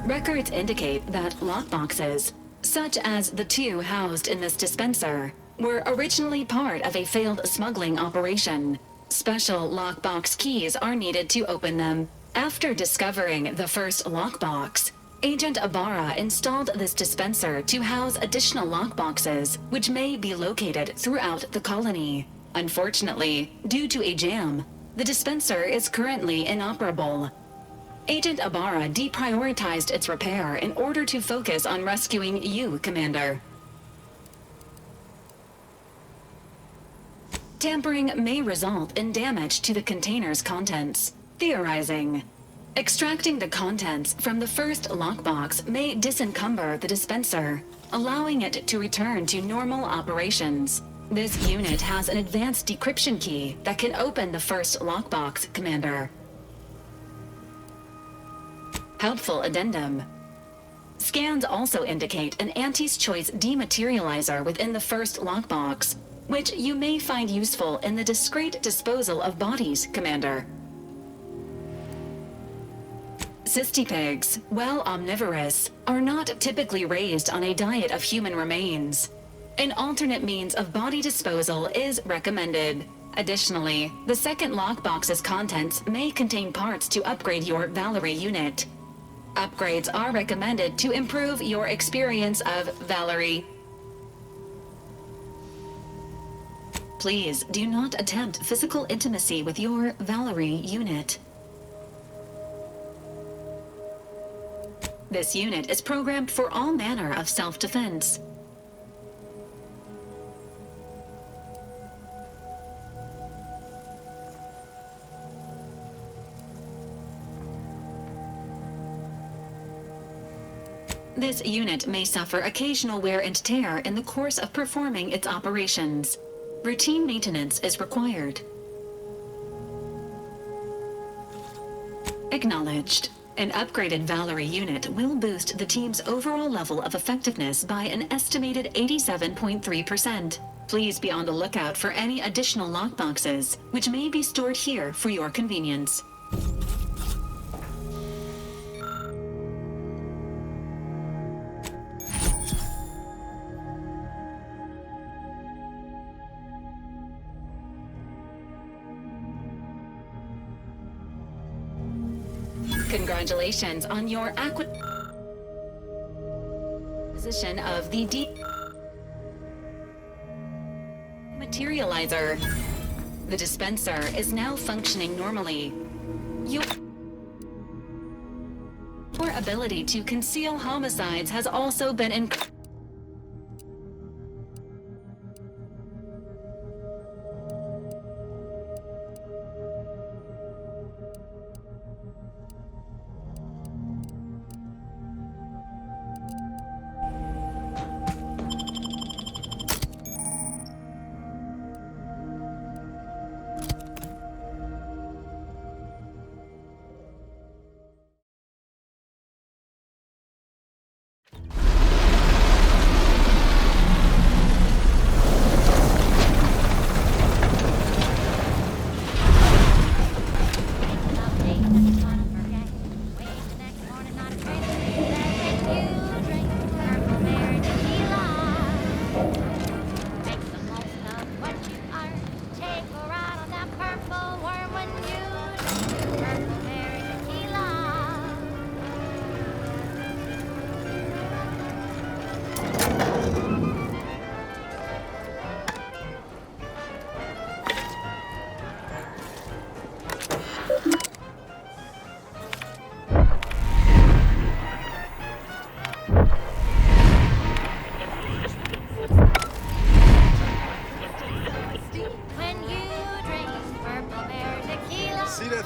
Records indicate that lockboxes, such as the two housed in this dispenser, were originally part of a failed smuggling operation. Special lockbox keys are needed to open them. After discovering the first lockbox, Agent Ibarra installed this dispenser to house additional lockboxes, which may be located throughout the colony. Unfortunately, due to a jam, the dispenser is currently inoperable. Agent Ibarra deprioritized its repair in order to focus on rescuing you, Commander. Tampering may result in damage to the container's contents. Theorizing. Extracting the contents from the first lockbox may disencumber the dispenser, allowing it to return to normal operations. This unit has an advanced decryption key that can open the first lockbox, Commander. Helpful addendum. Scans also indicate an Anti's Choice dematerializer within the first lockbox, which you may find useful in the discreet disposal of bodies, Commander. Cystipigs, while omnivorous, are not typically raised on a diet of human remains. An alternate means of body disposal is recommended. Additionally, the second lockbox's contents may contain parts to upgrade your Valerie unit. Upgrades are recommended to improve your experience of Valerie. Please do not attempt physical intimacy with your Valerie unit. This unit is programmed for all manner of self-defense. This unit may suffer occasional wear and tear in the course of performing its operations. Routine maintenance is required. Acknowledged. An upgraded Valerie unit will boost the team's overall level of effectiveness by an estimated 87.3%. Please be on the lookout for any additional lockboxes, which may be stored here for your convenience. Congratulations on your acquisition of the dematerializer. The dispenser is now functioning normally. Your ability to conceal homicides has also been increased.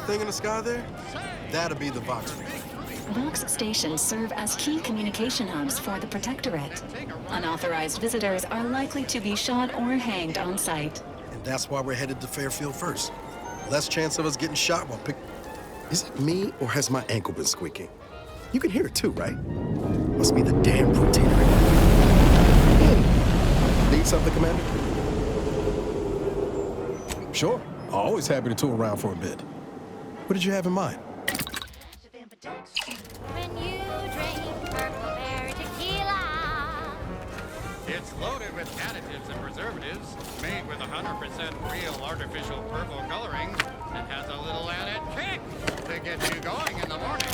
Thing in the sky there? That'll be the Vox Ring. Vox stations serve as key communication hubs for the Protectorate. Unauthorized visitors are likely to be shot or hanged on sight. And that's why we're headed to Fairfield first. Less chance of us getting shot while Is it me, or has my ankle been squeaking? You can hear it too, right? Must be the damn protein. Need something, Commander? Sure. Always happy to tool around for a bit. What did you have in mind? When you drink It's loaded with additives and preservatives, made with 100% real artificial purple coloring, and has a little added kick to get you going in the morning.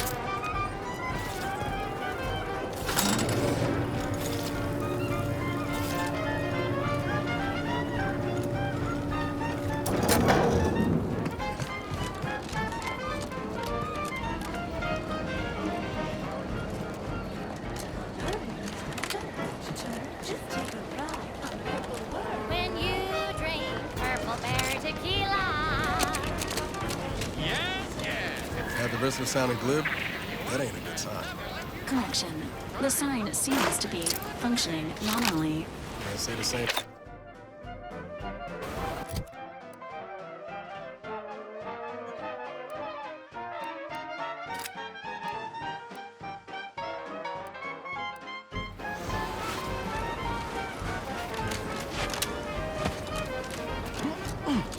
When you drink Purple Berry Tequila. Yes, yes. At the risk of sounding glib, that ain't a good sign. Correction. The sign seems to be functioning nominally. Can't say the same.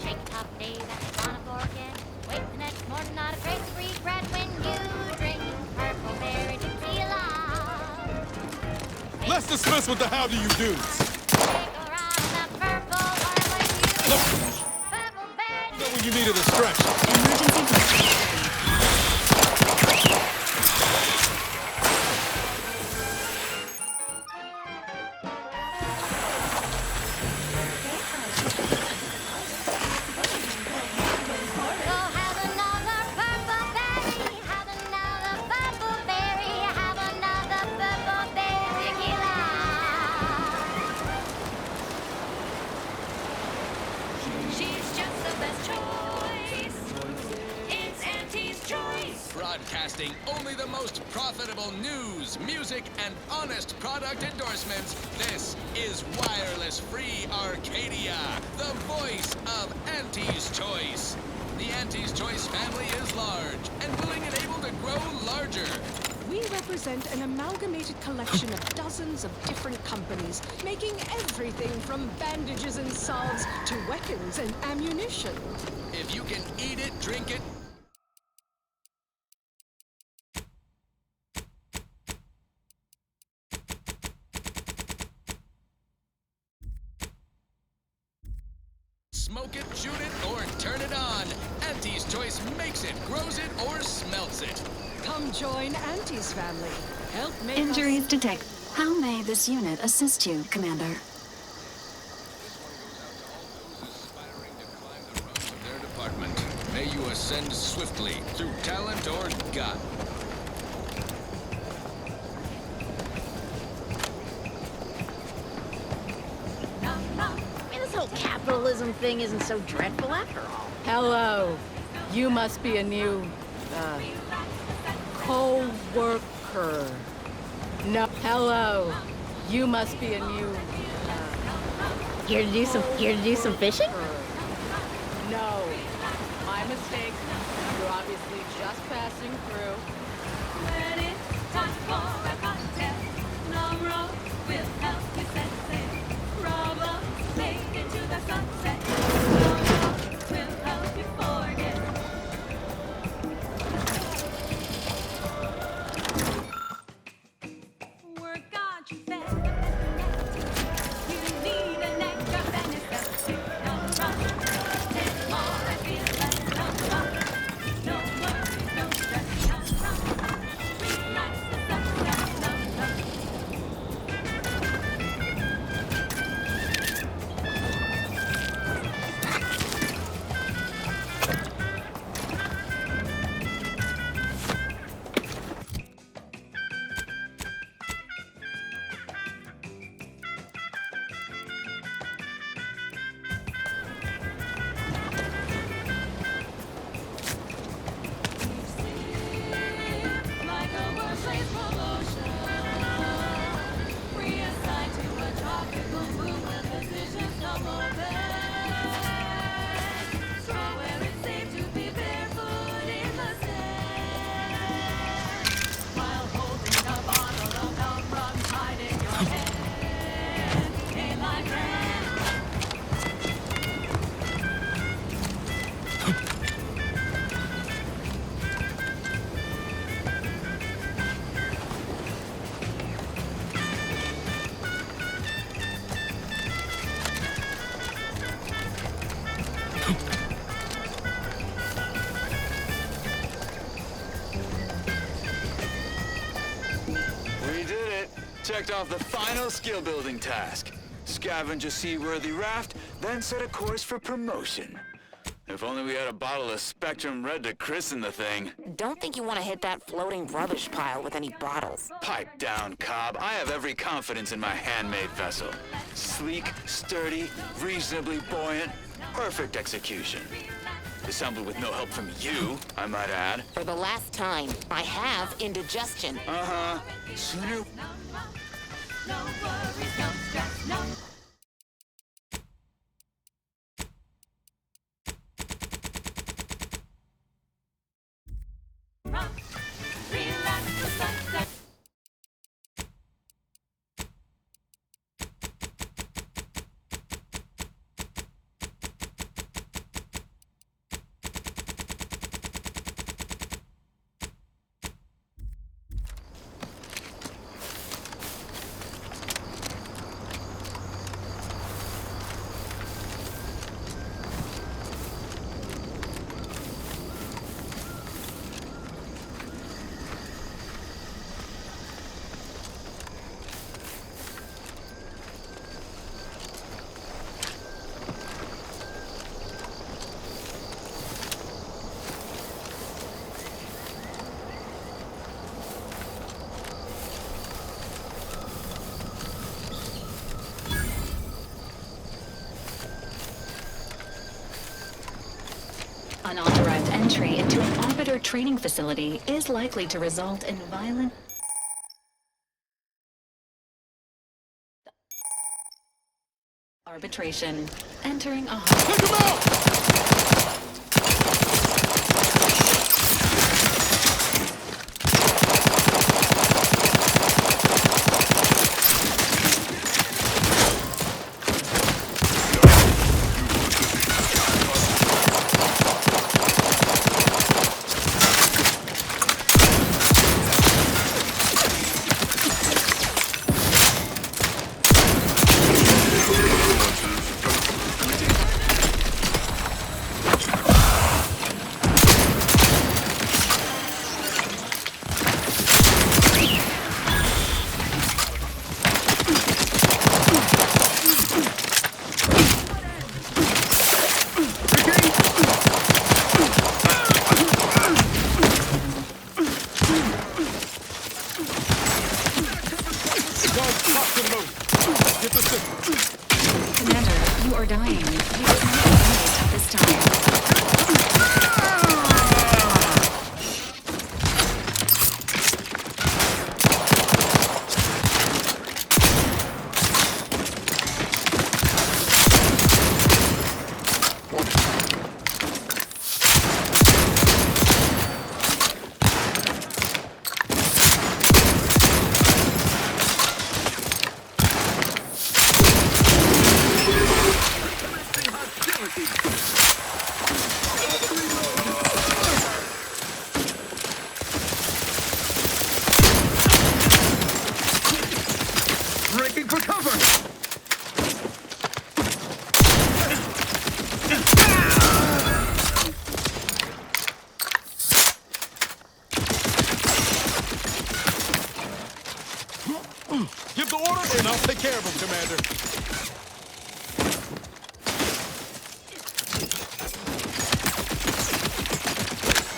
Shake top days that you wanna forget. Wake the next morning, not a trace of regret when you drink Purple Berry Tequila. Let's dismiss with the how do you do's. Take a ride in that purple wine when you Look, Purple Berry you know when you needed a stretch. Emergency brake. Go have another Purple Berry. Have another Purple Berry. Have another Purple Berry Tequila. She's just the best choice. It's Auntie's choice. Broadcasting only the most profitable news, music, and honest product endorsements. This is Wireless Free Arcadia, the voice of Auntie's Choice. The Auntie's Choice family is large and willing and able to grow larger. We represent an amalgamated collection of dozens of different companies, making everything from bandages and salves to weapons and ammunition. If you can eat it, drink it, smoke it, shoot it, or turn it on, Auntie's Choice makes it, grows it, or smelts it. Come join Auntie's family. Help make Injuries us... detected. How may this unit assist you, Commander? Aspiring to climb the rungs of their department. May you ascend swiftly through talent or gut. I mean, this whole capitalism thing isn't so dreadful after all. Hello. You must be a new, co-worker. No. Hello. You must be a new, Here to do some fishing? No. My mistake. You're obviously just passing through. When it's time for a contest, Nomro will help you set sail. Problems made into the sunset. Nomro will help you forget. Work got you fed. You need an anchor, then it's up to Nomro. Take more and feel less Nomro. No worries, no stress, Nomro. Relax the sunset, Checked off the final skill-building task. Scavenge a seaworthy raft, then set a course for promotion. If only we had a bottle of Spectrum Red to christen the thing. Don't think you want to hit that floating rubbish pile with any bottles. Pipe down, Cobb. I have every confidence in my handmade vessel. Sleek, sturdy, reasonably buoyant, perfect execution. Assembled with no help from you, I might add. For the last time, I have indigestion. Uh-huh. Sooner... No worries, no stress, no. Rock, relax, the sunset. Unauthorized entry into an orbiter training facility is likely to result in violent arbitration. Entering a Commander, you are dying. You will not be managed at this time. Breaking for cover! Give the order and I'll take care of him, Commander.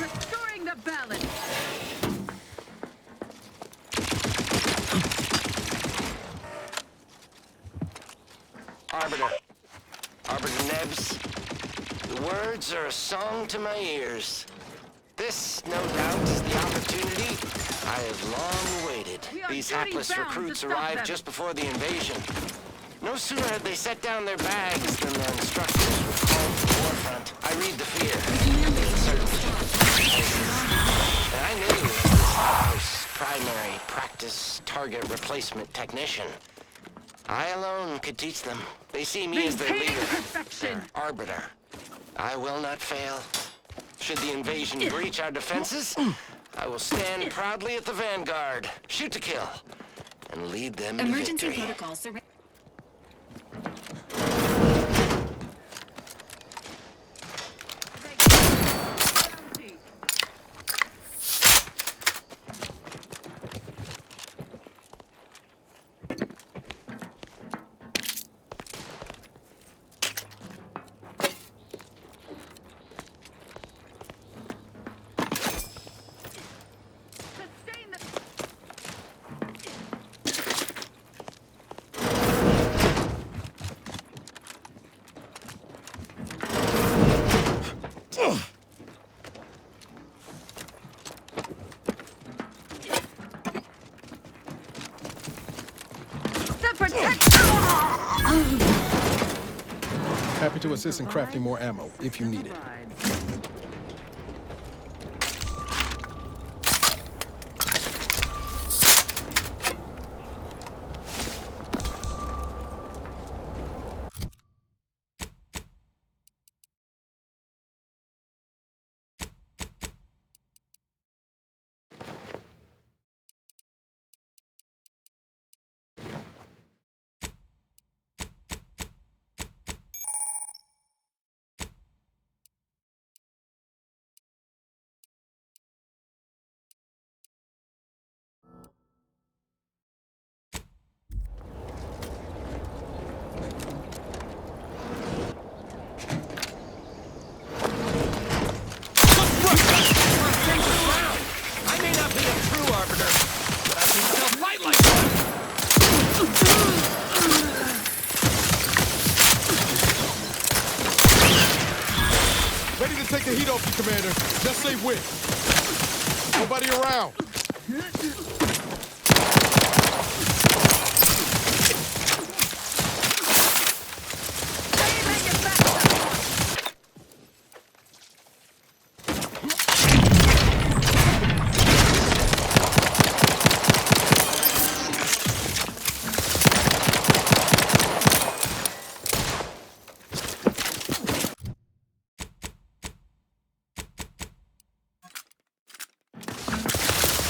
Restoring the balance. Arbiter Nebs, the words are a song to my ears. This, no doubt, is the opportunity I have long awaited. These hapless recruits arrived just before the invasion. No sooner had they set down their bags than their instructors were called to the warfront. I read the fear, the uncertainty. And I knew as the House primary practice target replacement technician, I alone could teach them. They see me as their leader, their arbiter. I will not fail. Should the invasion breach our defenses, I will stand proudly at the vanguard, shoot to kill, and lead them to Emergency victory. protocol surrender. happy to assist in crafting more ammo if you need it. I may not be a true arbiter, but I've seen myself fight like one. Ready to take the heat off you, Commander. Just say when. Nobody around.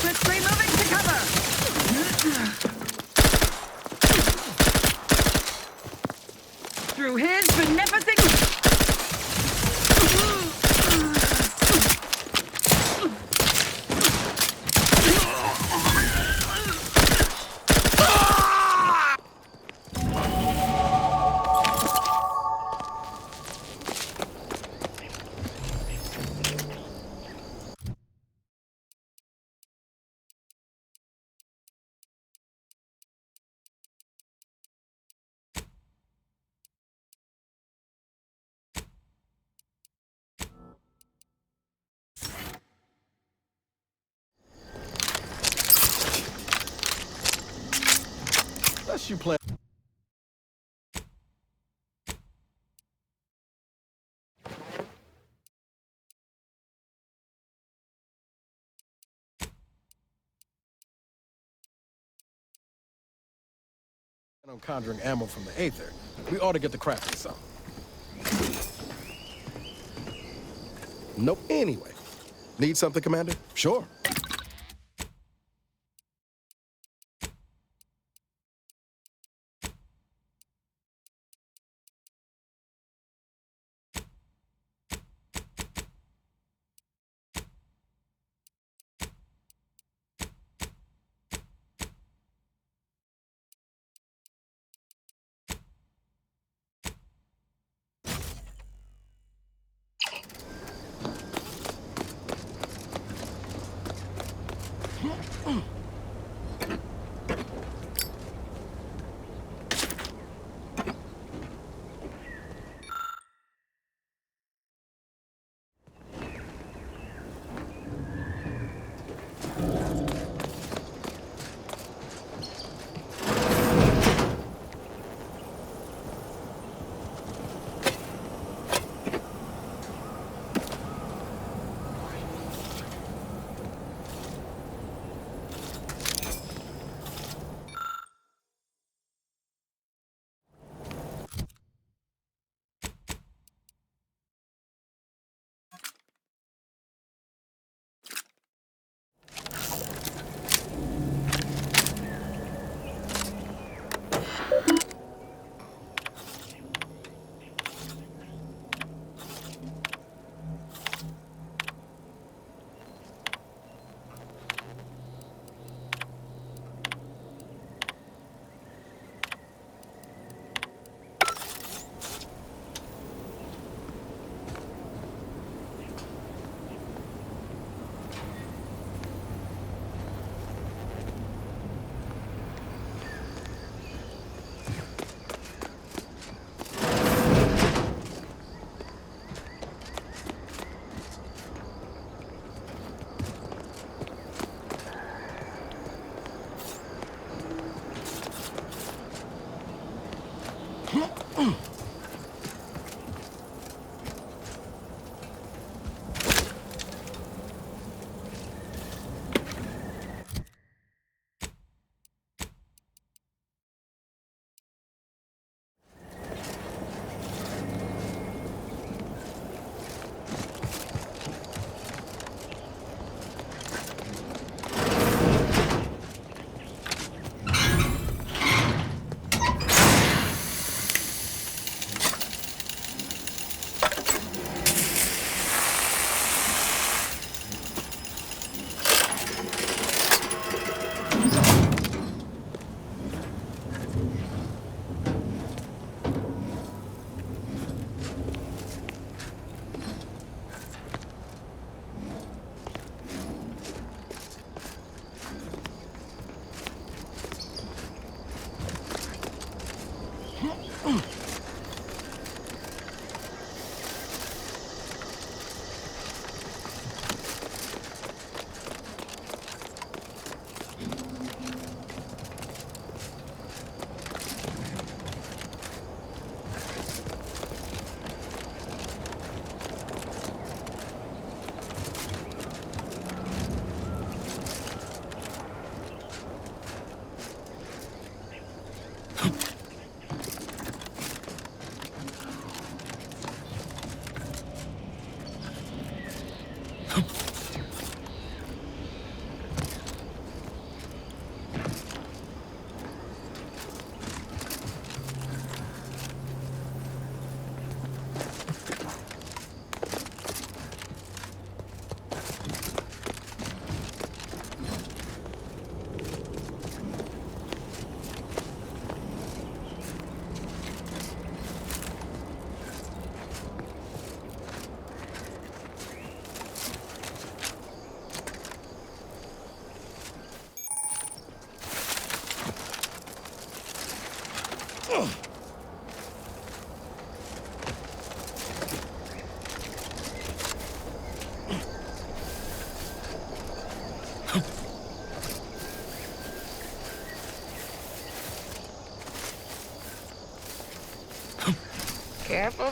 Quickly moving to cover. Through his beneficent... Unless you plan. On conjuring ammo from the Aether, we ought to get the crafting some. Nope. Anyway, need something, Commander? Sure.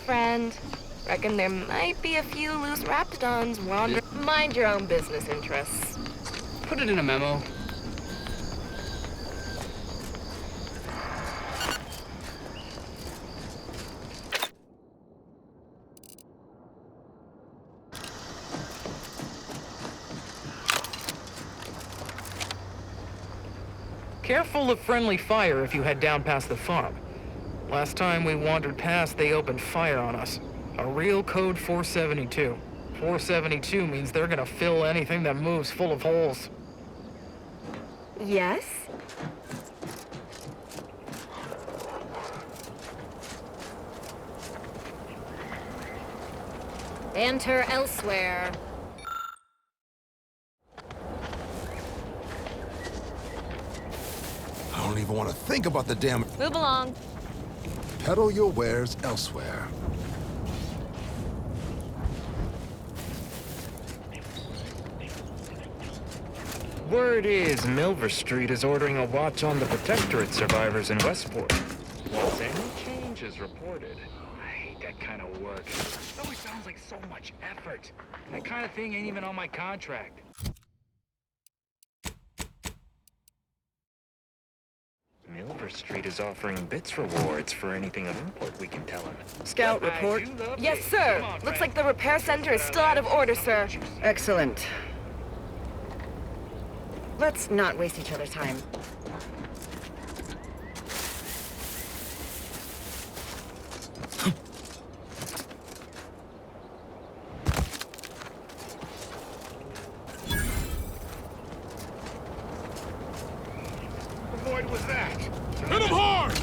friend. Reckon there might be a few loose raptidons wandering. Mind your own business interests. Put it in a memo. Careful of friendly fire if you head down past the farm. Last time we wandered past, they opened fire on us. A real code 472. 472 means they're gonna fill anything that moves full of holes. Yes? Enter elsewhere. I don't even want to think about the damn... Move along. Peddle your wares elsewhere. Word is Milver Street is ordering a watch on the Protectorate survivors in Westport. Once any change is reported. I hate that kind of work. It always sounds like so much effort. That kind of thing ain't even on my contract. Milver Street is offering bits rewards for anything of import we can tell him. Scout report. Yes, sir. Looks like the repair center is still out of order, sir. Excellent. Let's not waste each other's time. What void was that? Hit him hard!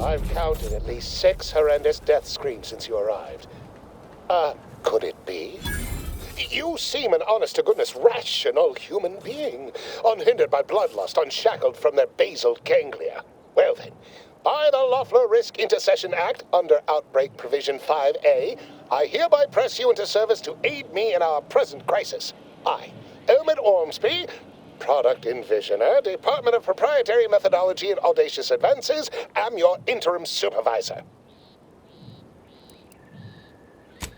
I've counted at least 6 horrendous death screams since you arrived. Could it be? You seem an honest-to-goodness rational human being, unhindered by bloodlust, unshackled from their basal ganglia. Well then, by the Loeffler Risk Intercession Act, under Outbreak Provision 5A, I hereby press you into service to aid me in our present crisis. I, Elmet Ormsby, Product Envisioner, Department of Proprietary Methodology and Audacious Advances, am your interim supervisor.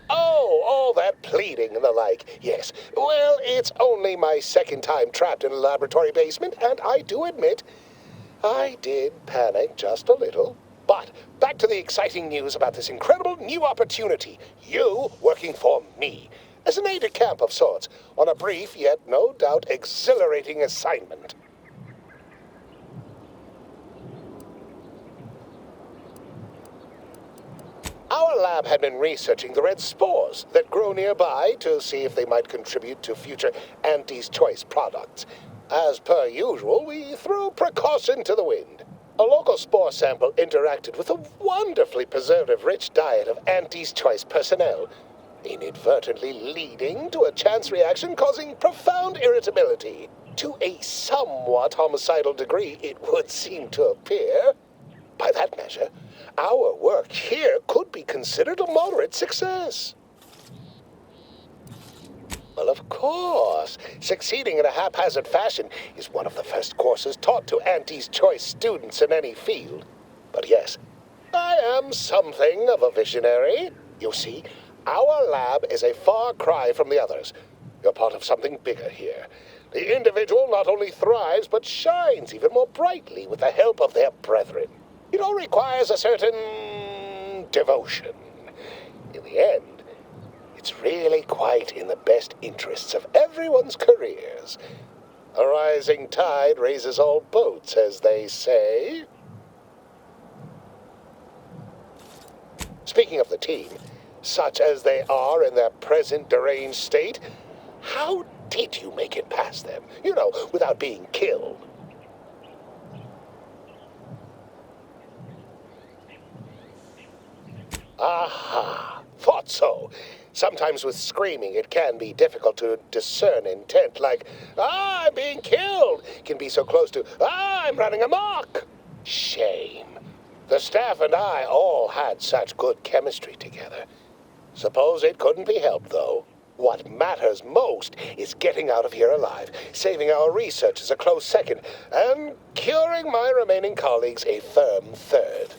Oh, all that pleading and the like. Yes. Well, it's only my second time trapped in a laboratory basement, and I do admit, I did panic just a little. But back to the exciting news about this incredible new opportunity. You working for me. As an aide-de-camp of sorts, on a brief yet no doubt exhilarating assignment. Our lab had been researching the red spores that grow nearby to see if they might contribute to future Auntie's Choice products. As per usual, we threw precaution to the wind. A local spore sample interacted with a wonderfully preservative-rich diet of Auntie's Choice personnel, inadvertently leading to a chance reaction causing profound irritability. To a somewhat homicidal degree, it would seem to appear. By that measure, our work here could be considered a moderate success. Well, of course, succeeding in a haphazard fashion is one of the first courses taught to Auntie's Choice students in any field. But yes, I am something of a visionary. You see, our lab is a far cry from the others. You're part of something bigger here. The individual not only thrives, but shines even more brightly with the help of their brethren. It all requires a certain devotion. In the end, it's really quite in the best interests of everyone's careers. A rising tide raises all boats, as they say. Speaking of the team, such as they are in their present deranged state, how did you make it past them? You know, without being killed. Aha! Thought so. Sometimes with screaming, it can be difficult to discern intent, like, "Ah, I'm being killed!" can be so close to, "Ah, I'm running amok!" Shame. The staff and I all had such good chemistry together. Suppose it couldn't be helped, though. What matters most is getting out of here alive, saving our research as a close second, and curing my remaining colleagues a firm third.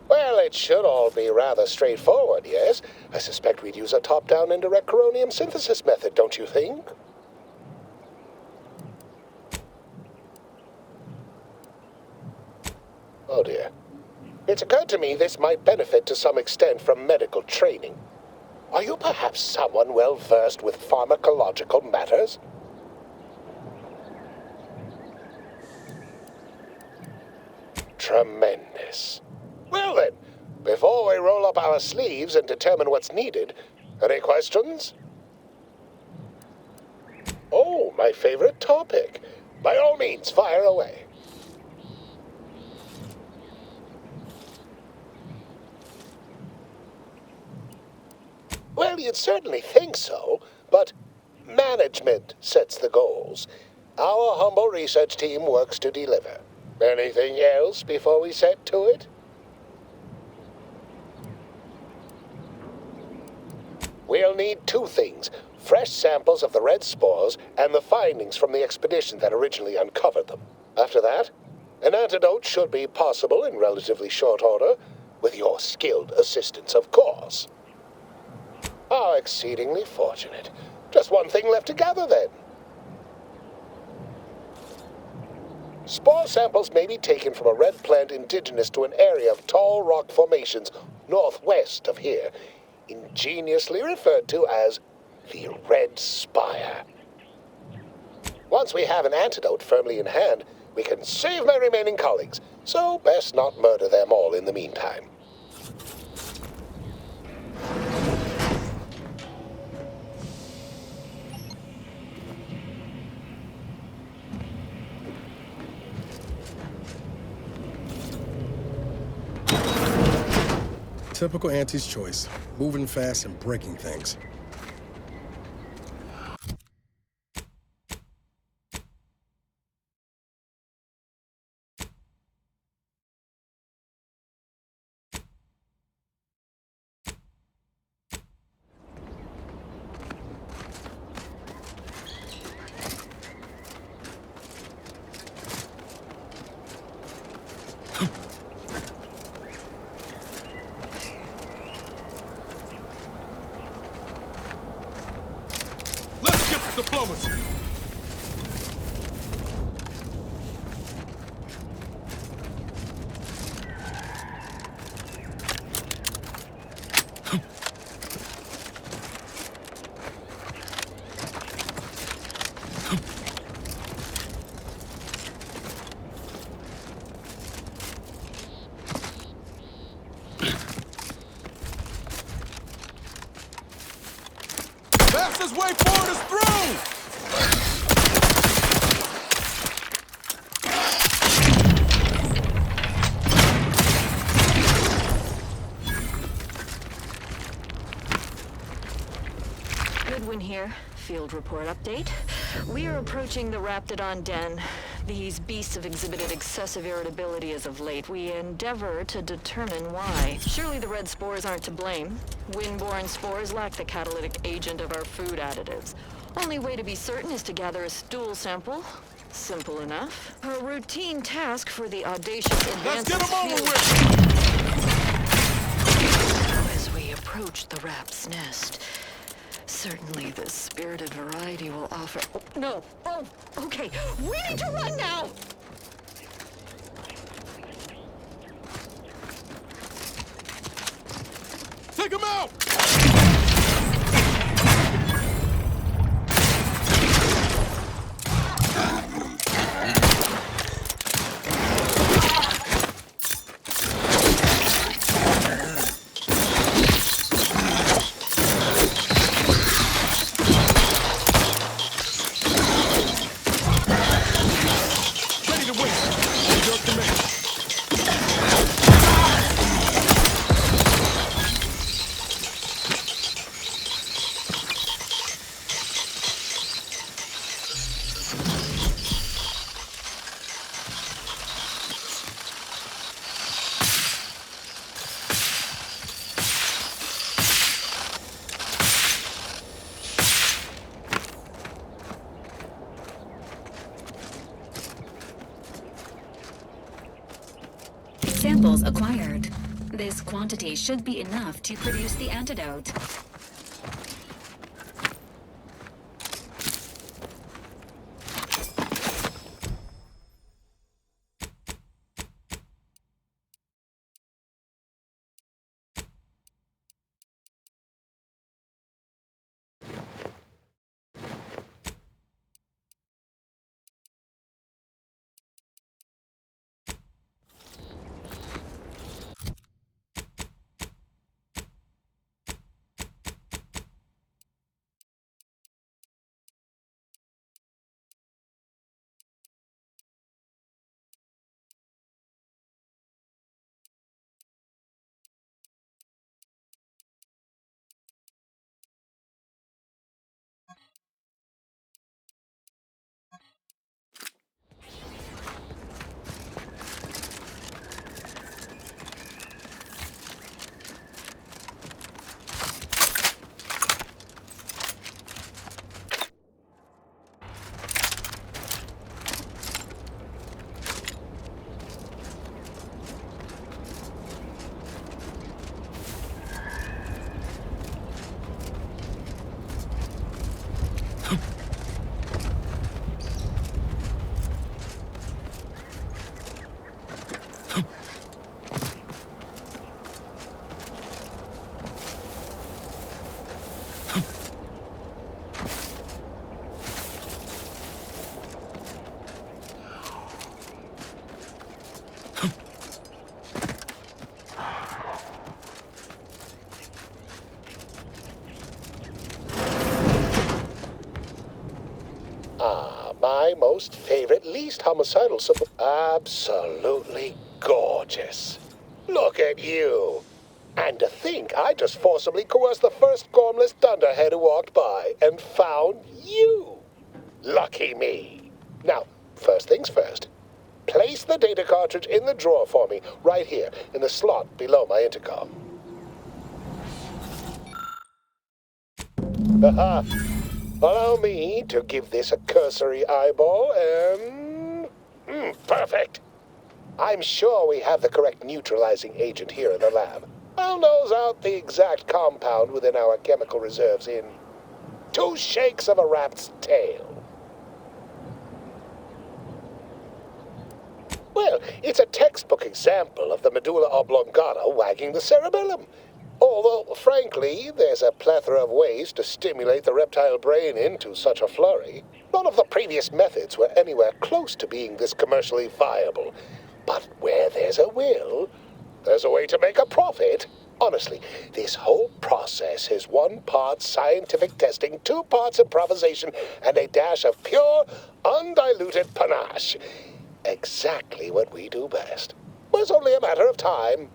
Well, it should all be rather straightforward, yes? I suspect we'd use a top-down indirect coronium synthesis method, don't you think? Oh dear. It's occurred to me this might benefit to some extent from medical training. Are you perhaps someone well-versed with pharmacological matters? Tremendous. Well then, before we roll up our sleeves and determine what's needed, any questions? Oh, my favorite topic. By all means, fire away. Well, you'd certainly think so, but management sets the goals. Our humble research team works to deliver. Anything else before we set to it? We'll need two things: fresh samples of the red spores and the findings from the expedition that originally uncovered them. After that, an antidote should be possible in relatively short order, with your skilled assistance, of course. How exceedingly fortunate. Just one thing left to gather, then. Spore samples may be taken from a red plant indigenous to an area of tall rock formations northwest of here, ingeniously referred to as the Red Spire. Once we have an antidote firmly in hand, we can save my remaining colleagues, so best not murder them all in the meantime. Typical Auntie's choice. Moving fast and breaking things. Diplomacy. Fastest way forward is through! Goodwin here. Field report update. We are approaching the Raptidon den. These beasts have exhibited excessive irritability as of late. We endeavor to determine why. Surely the red spores aren't to blame. Wind-borne spores lack the catalytic agent of our food additives. Only way to be certain is to gather a stool sample. Simple enough. A routine task for the audacious advances. Let's get 'em over with! As we approach the rap's nest, certainly the spirited variety will offer... Oh, no! Oh, okay. We need to run now! Take him out! samples acquired. This quantity should be enough to produce the antidote. My most favorite, least homicidal absolutely gorgeous. Look at you. And to think I just forcibly coerced the first gormless dunderhead who walked by and found you. Lucky me. Now, first things first. Place the data cartridge in the drawer for me, right here, in the slot below my intercom. Haha. Allow me to give this a cursory eyeball and... perfect. I'm sure we have the correct neutralizing agent here in the lab. I'll nose out the exact compound within our chemical reserves in 2 shakes of a rat's tail. Well, it's a textbook example of the medulla oblongata wagging the cerebellum. Although, frankly, there's a plethora of ways to stimulate the reptile brain into such a flurry. None of the previous methods were anywhere close to being this commercially viable. But where there's a will, there's a way to make a profit. Honestly, this whole process is 1 part scientific testing, 2 parts improvisation, and a dash of pure, undiluted panache. Exactly what we do best. It's only a matter of time.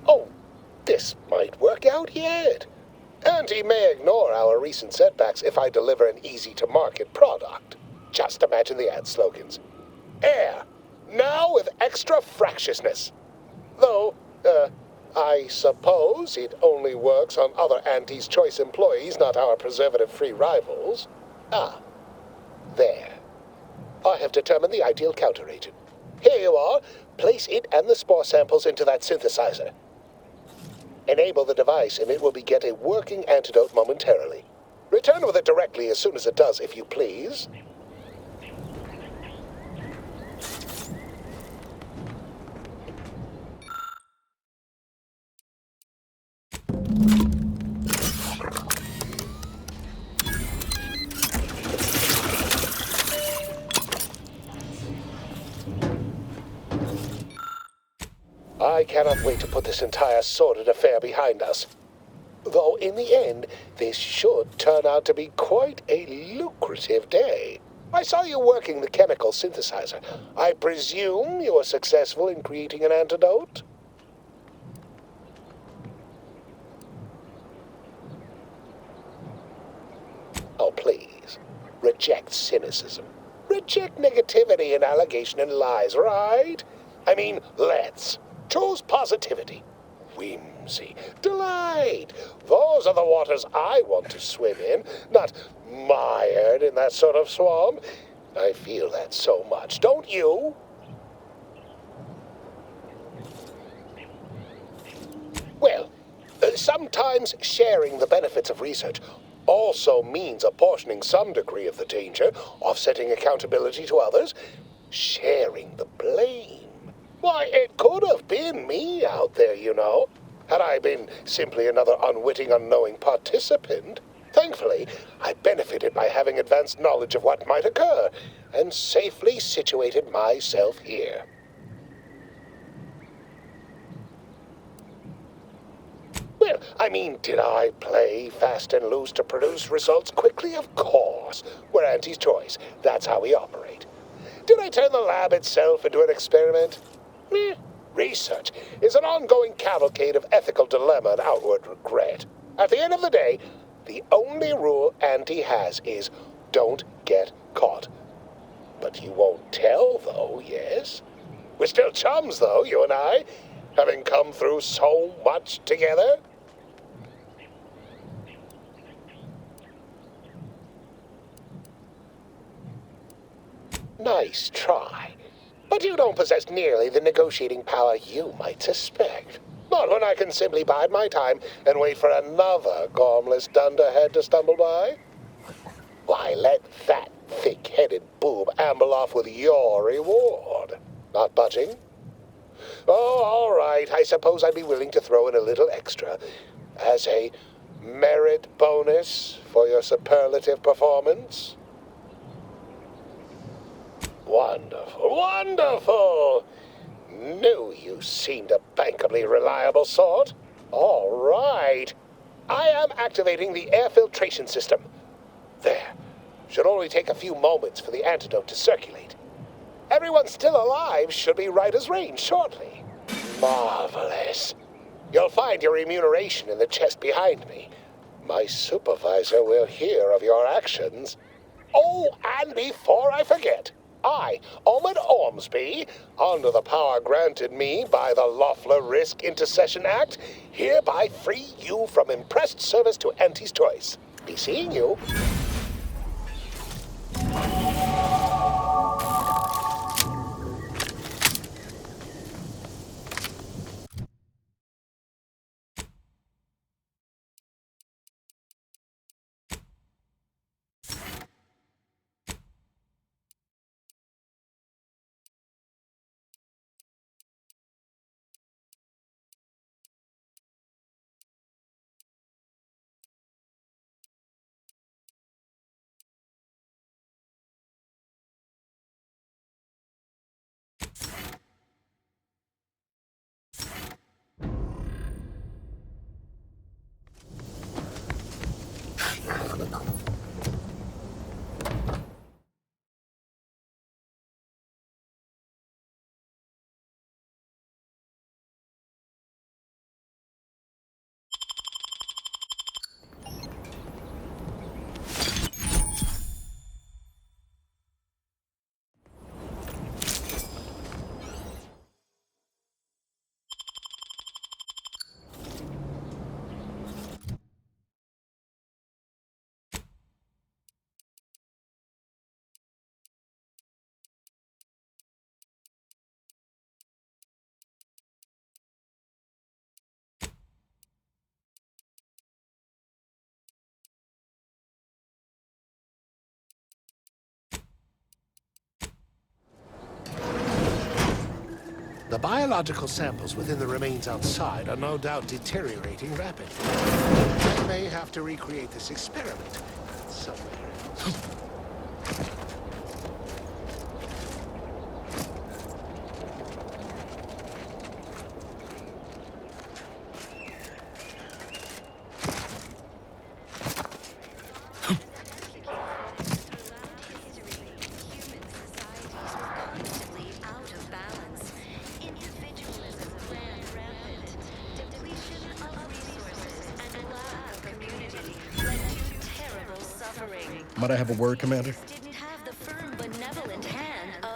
Oh, this might work out yet. Auntie may ignore our recent setbacks if I deliver an easy-to-market product. Just imagine the ad slogans. Air, now with extra fractiousness. Though, I suppose it only works on other Auntie's Choice employees, not our preservative-free rivals. Ah, there. I have determined the ideal counteragent. Here you are. Place it and the spore samples into that synthesizer. Enable the device and it will beget a working antidote momentarily. Return with it directly as soon as it does, if you please. I cannot wait to put this entire sordid affair behind us. Though, in the end, this should turn out to be quite a lucrative day. I saw you working the chemical synthesizer. I presume you were successful in creating an antidote? Oh, please. Reject cynicism. Reject negativity and allegation and lies, right? I mean, let's. Choose positivity, whimsy, delight. Those are the waters I want to swim in, not mired in that sort of swamp. I feel that so much, don't you? Well, sometimes sharing the benefits of research also means apportioning some degree of the danger, offsetting accountability to others, sharing the blame. Why, it could have been me out there, you know, had I been simply another unwitting, unknowing participant. Thankfully, I benefited by having advanced knowledge of what might occur, and safely situated myself here. Well, I mean, did I play fast and loose to produce results quickly? Of course. We're Auntie's choice. That's how we operate. Did I turn the lab itself into an experiment? Research is an ongoing cavalcade of ethical dilemma and outward regret. At the end of the day, the only rule Auntie has is don't get caught. But you won't tell, though, yes? We're still chums, though, you and I, having come through so much together. Nice try. But you don't possess nearly the negotiating power you might suspect. Not when I can simply bide my time and wait for another gormless dunderhead to stumble by. Why, let that thick-headed boob amble off with your reward. Not budging? Oh, all right. I suppose I'd be willing to throw in a little extra as a merit bonus for your superlative performance. Wonderful, wonderful! Knew you seemed a bankably reliable sort. All right. I am activating the air filtration system. There. Should only take a few moments for the antidote to circulate. Everyone still alive should be right as rain shortly. Marvelous. You'll find your remuneration in the chest behind me. My supervisor will hear of your actions. Oh, and before I forget, I, Omid Ormsby, under the power granted me by the Loeffler Risk Intercession Act, hereby free you from impressed service to Auntie's choice. Be seeing you. The biological samples within the remains outside are no doubt deteriorating rapidly. I may have to recreate this experiment somewhere else. Might I have a word, Commander?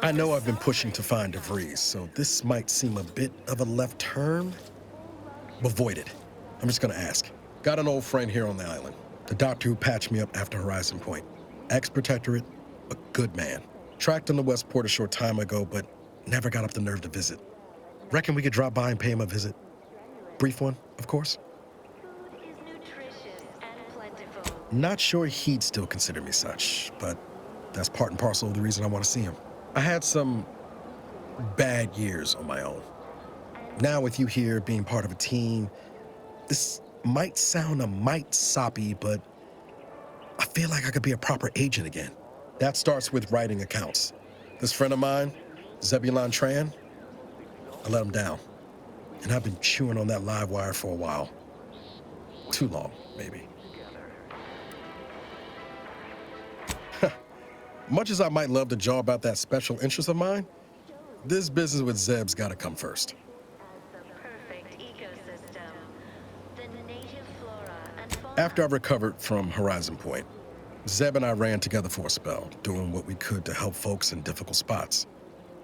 I know I've been pushing to find DeVries, so this might seem a bit of a left turn, but void it. I'm just gonna ask. Got an old friend here on the island. The doctor who patched me up after Horizon Point. Ex-protectorate, a good man. Tracked him to Westport a short time ago, but never got up the nerve to visit. Reckon we could drop by and pay him a visit? Brief one, of course. Not sure he'd still consider me such, but that's part and parcel of the reason I want to see him. I had some bad years on my own. Now with you here being part of a team, this might sound a mite soppy, but I feel like I could be a proper agent again. That starts with writing accounts. This friend of mine, Zebulon Tran, I let him down. And I've been chewing on that live wire for a while. Too long, maybe. Much as I might love to jaw about that special interest of mine, this business with Zeb's gotta come first. After I recovered from Horizon Point, Zeb and I ran together for a spell, doing what we could to help folks in difficult spots,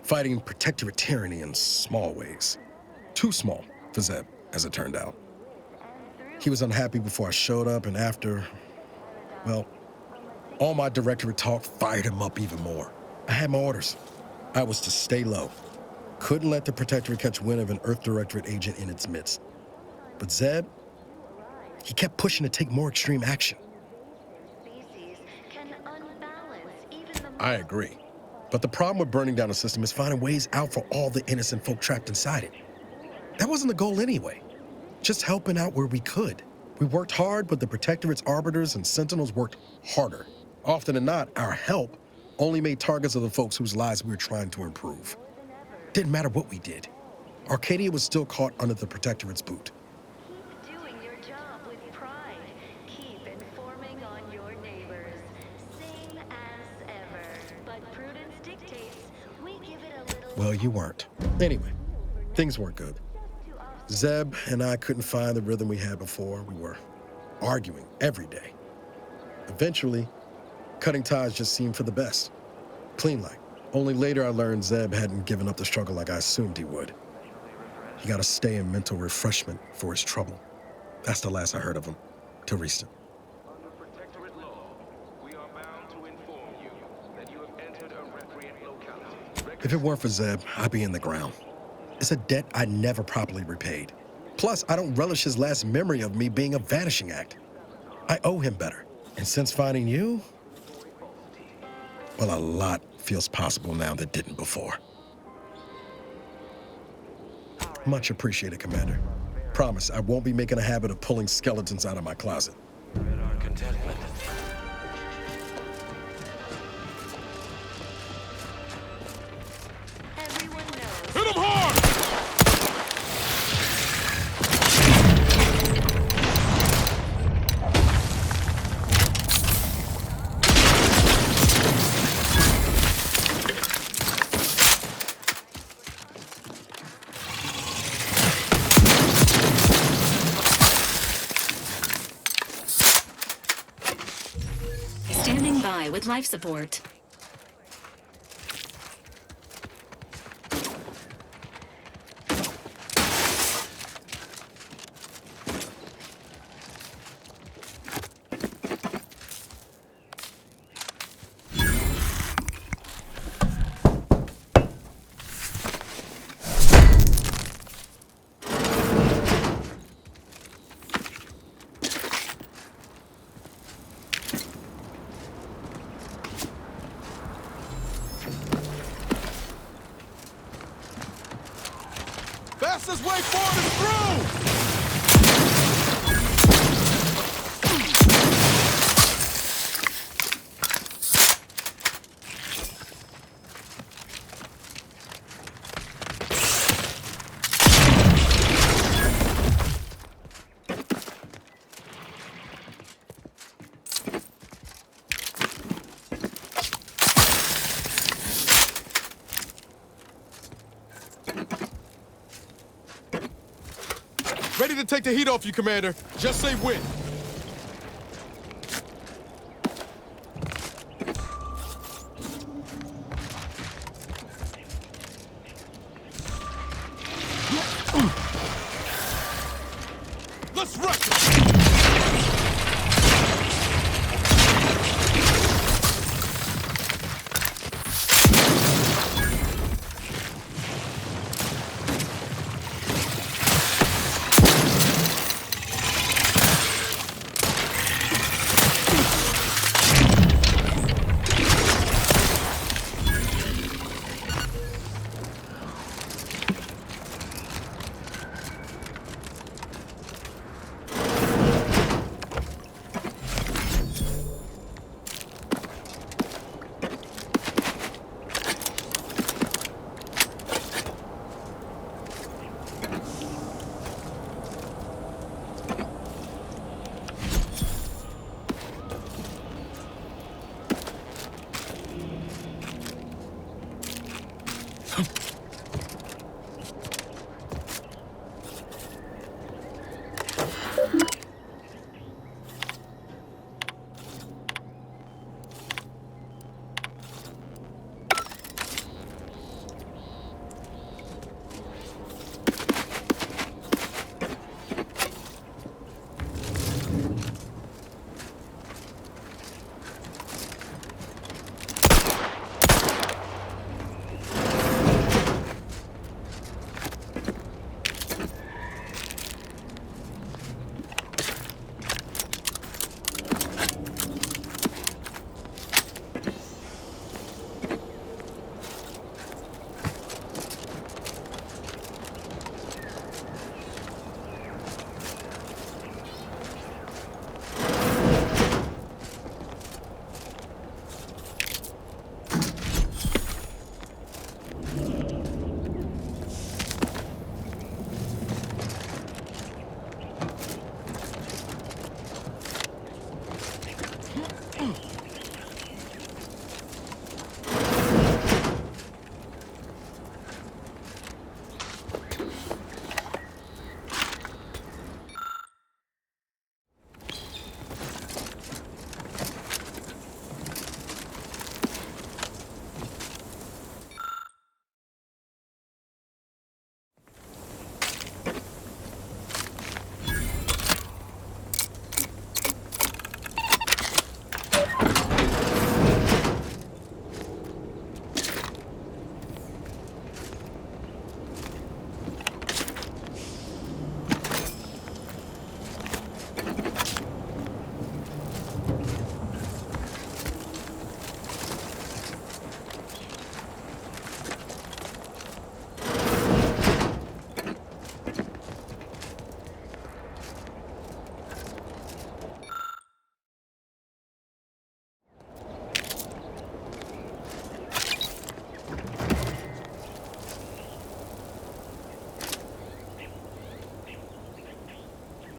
fighting protectorate tyranny in small ways. Too small for Zeb, as it turned out. He was unhappy before I showed up, and after, well, all my directorate talk fired him up even more. I had my orders. I was to stay low. Couldn't let the protectorate catch wind of an Earth Directorate agent in its midst. But Zeb, he kept pushing to take more extreme action. I agree. But the problem with burning down a system is finding ways out for all the innocent folk trapped inside it. That wasn't the goal anyway. Just helping out where we could. We worked hard, but the Protectorate's arbiters and sentinels worked harder. Often than not, our help only made targets of the folks whose lives we were trying to improve. Didn't matter what we did. Arcadia was still caught under the Protectorate's boot. Keep doing your job with pride. Keep informing on your neighbors. Same as ever. But prudence dictates we give it a little... Well, you weren't. Anyway, things weren't good. Zeb and I couldn't find the rhythm we had before. We were arguing every day. Eventually, cutting ties just seemed for the best. Clean like. Only later I learned Zeb hadn't given up the struggle like I assumed he would. He got to stay in mental refreshment for his trouble. That's the last I heard of him, till recent. Under Protectorate law, we are bound to inform you that you have entered a recreant locality. If it weren't for Zeb, I'd be in the ground. It's a debt I never properly repaid. Plus, I don't relish his last memory of me being a vanishing act. I owe him better. And since finding you, well, a lot feels possible now that didn't before. Much appreciated, Commander. Promise, I won't be making a habit of pulling skeletons out of my closet. In our contentment. Hit him hard! Standing by with life support. Fastest way forward is through! Ready to take the heat off you, Commander. Just say when. Let's rush it! Huh.